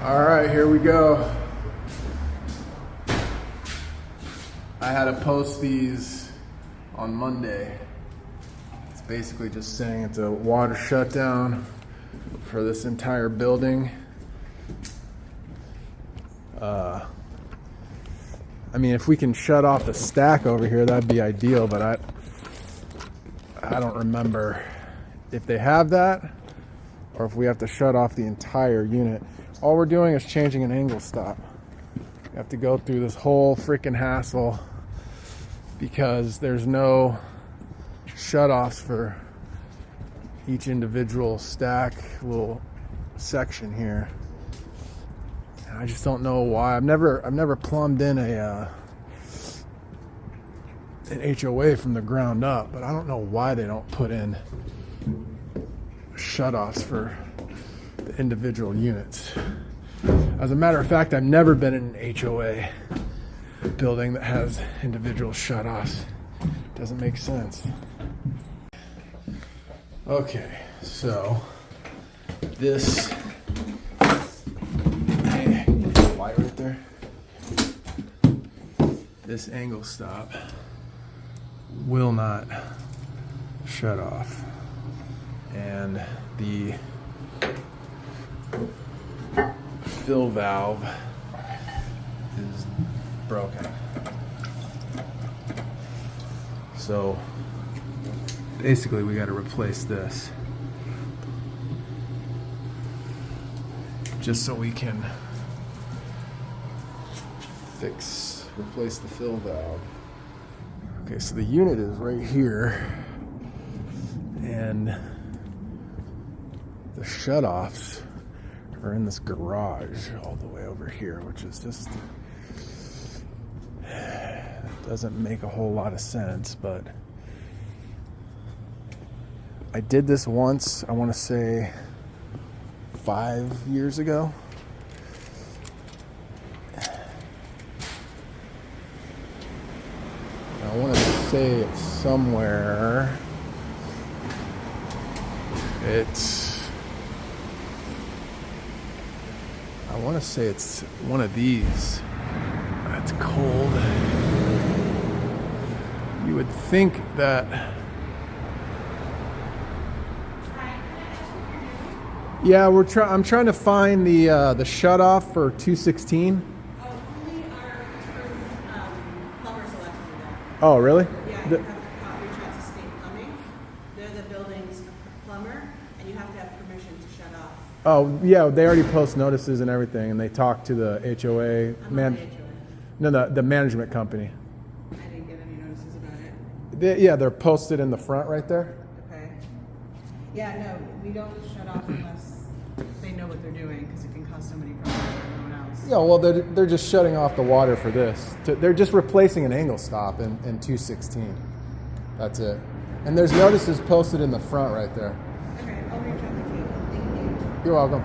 All right, here we go. I had to post these on Monday. It's basically just saying it's a water shutdown for this entire building. I mean, if we can shut off the stack over here, that'd be ideal, but I don't remember if they have that or if we have to shut off the entire unit. All we're doing is changing an angle stop. You have to go through this whole freaking hassle because there's no shut-offs for each individual stack little section here. And I just don't know why. I've never plumbed in an HOA from the ground up, but I don't know why they don't put in shut-offs for the individual units. As a matter of fact, I've never been in an HOA building that has individual shut-offs. Doesn't make sense. Okay, so this light right there, this angle stop will not shut off, and the fill valve is broken. So basically we got to replace this just so we can replace the fill valve. Okay, so the unit is right here and the shutoffs are in this garage all the way over here, which is just doesn't make a whole lot of sense, but I did this once, I want to say 5 years ago. I want to say it's somewhere. I want to say it's one of these. It's cold. You would think that. Yeah, I'm trying to find the shut off for 216. Oh, only our plumbers allowed to do that. Oh, really? Yeah, you have to reach out to state plumbing. They're the building's plumber, and you have to have permission to shut off. Oh, yeah, they already post notices and everything, and they talk to the HOA. I'm not the HOA. No, the management company. I didn't get any notices about it. Yeah, they're posted in the front right there. Okay. Yeah, no, we don't shut off unless they know what they're doing, because it can cause so many problems for everyone else. Yeah, well, they're just shutting off the water for this. They're just replacing an angle stop in 216. That's it. And there's notices posted in the front right there. Okay, I'll reach out to Caitlin. Thank you. You're welcome.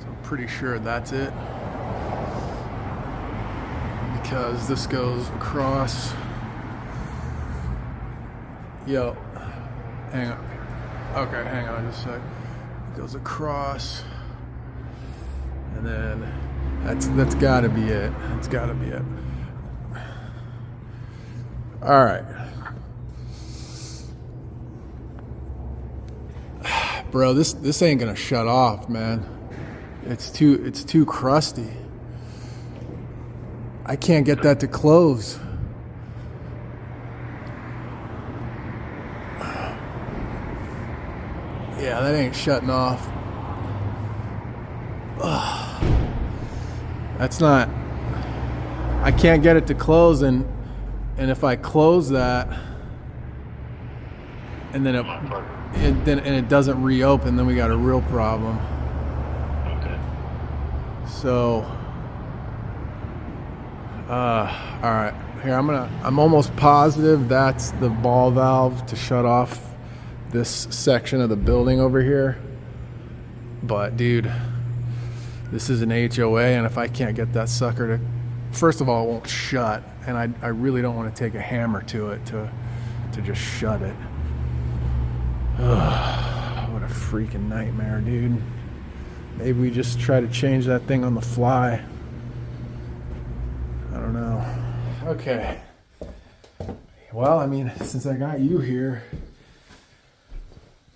So I'm pretty sure that's it, because this goes across. Yo, hang on. Okay, hang on just a sec. It goes across, and then that's got to be it. That's got to be it. All right, bro. This ain't gonna shut off, man. It's too crusty. I can't get that to close. Yeah, that ain't shutting off. Ugh. That's not. I can't get it to close, and if I close that, and then it doesn't reopen, then we got a real problem. Okay. So, all right. Here, I'm almost positive that's the ball valve to shut off this section of the building over here. But dude, this is an HOA, and if I can't get that sucker to, first of all, it won't shut, and I really don't want to take a hammer to it to just shut it. Ugh, what a freaking nightmare, dude. Maybe we just try to change that thing on the fly. I don't know. Okay. Well, I mean, since I got you here,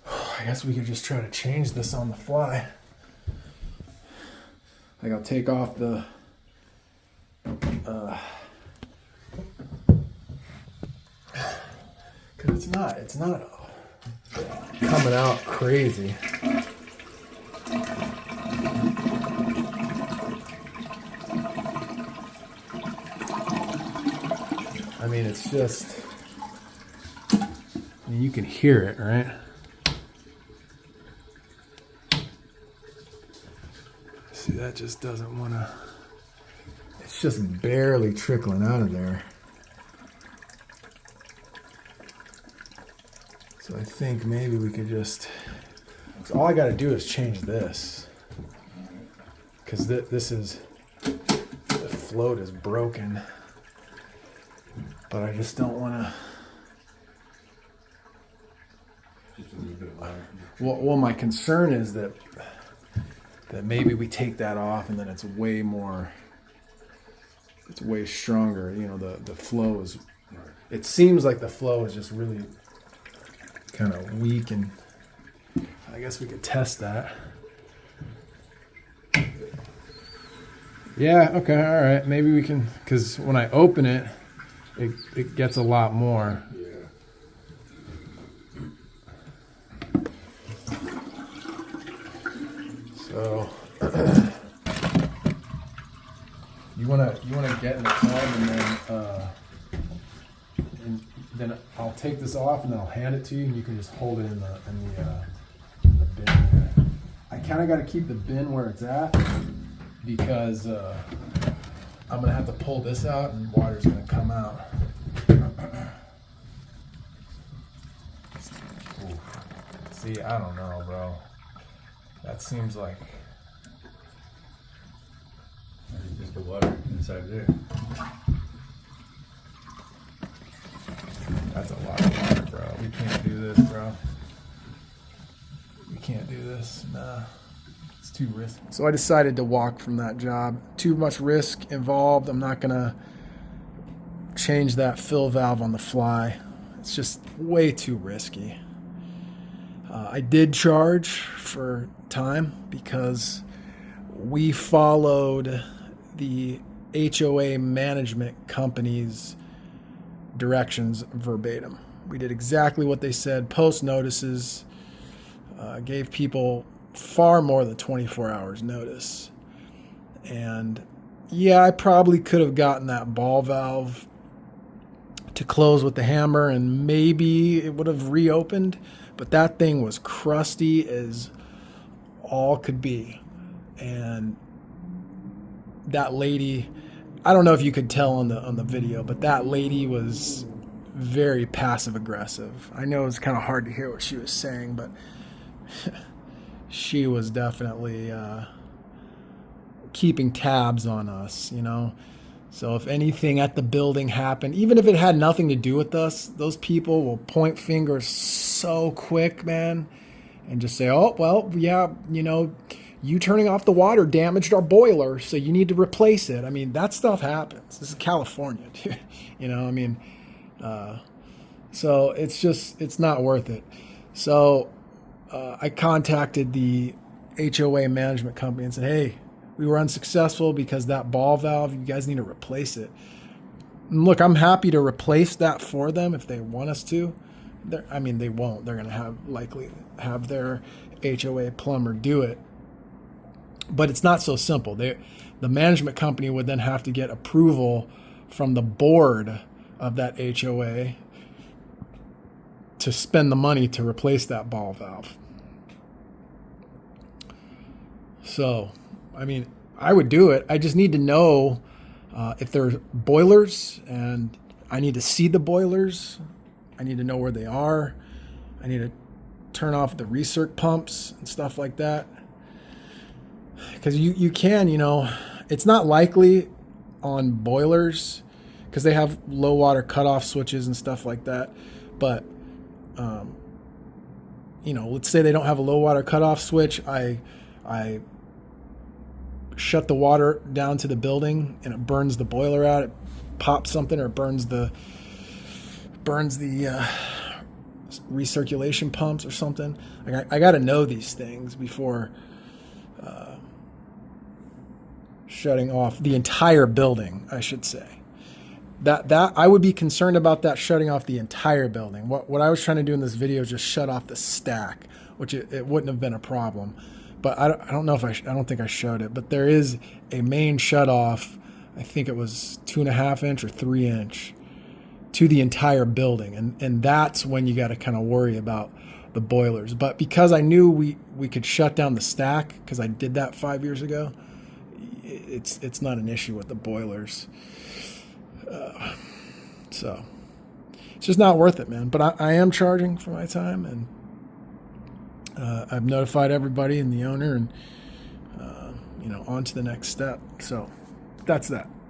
I guess we could just try to change this on the fly. Like I'll take off the because it's not coming out crazy. I mean, it's just, I mean, you can hear it, right? See, that just doesn't want to, it's just barely trickling out of there. So I think maybe we could just, so all I got to do is change this. Because this is, the float is broken. But I just don't want to. Well, my concern is that maybe we take that off and then it's way more. It's way stronger. You know, the flow is. It seems like the flow is just really kind of weak, and I guess we could test that. Yeah. Okay. All right. Maybe we can, because when I open it. It gets a lot more. Yeah. So you wanna get in the tub and then I'll take this off and then I'll hand it to you and you can just hold it in the bin here. I kind of got to keep the bin where it's at because I'm gonna have to pull this out and water's gonna come out. Ooh. See, I don't know, bro. That seems like It's just the water inside there. that's a lot of water, bro. We can't do this, bro. We can't do this. Nah. It's too risky. So I decided to walk from that job. Too much risk involved. I'm not gonna change that fill valve on the fly. It's just way too risky. I did charge for time because we followed the HOA management company's directions verbatim. We did exactly what they said. Post notices, gave people far more than 24 hours notice. And yeah, I probably could have gotten that ball valve to close with the hammer and maybe it would have reopened, but that thing was crusty as all could be. And that lady, I don't know if you could tell on the video, but that lady was very passive aggressive. I know it's kind of hard to hear what she was saying, but she was definitely keeping tabs on us, you know. So if anything at the building happened, even if it had nothing to do with us, those people will point fingers so quick, man, and just say, oh, well, yeah, you know, you turning off the water damaged our boiler, so you need to replace it. I mean, that stuff happens. This is California, dude. You know, I mean, so it's not worth it. So I contacted the HOA management company and said, hey, we were unsuccessful because that ball valve, you guys need to replace it. And look, I'm happy to replace that for them if they want us to. I mean, they won't. They're going to likely have their HOA plumber do it. But it's not so simple. The management company would then have to get approval from the board of that HOA to spend the money to replace that ball valve. So, I mean, I would do it. I just need to know if there's boilers, and I need to see the boilers. I need to know where they are. I need to turn off the recirc pumps and stuff like that. Because you can, you know, it's not likely on boilers because they have low water cutoff switches and stuff like that. But, you know, let's say they don't have a low water cutoff switch. I shut the water down to the building and it burns the boiler out, it pops something, or it burns the recirculation pumps or something. Like I got to know these things before shutting off the entire building, I should say. That I would be concerned about that, shutting off the entire building. What I was trying to do in this video is just shut off the stack, which it wouldn't have been a problem. But I don't know if I don't think I showed it, but there is a main shut off. I think it was 2.5 inch or 3 inch to the entire building, and that's when you got to kind of worry about the boilers. But because I knew we could shut down the stack, because I did that 5 years ago, it's not an issue with the boilers. So it's just not worth it, man. But I am charging for my time, and I've notified everybody and the owner, and on to the next step. So that's that.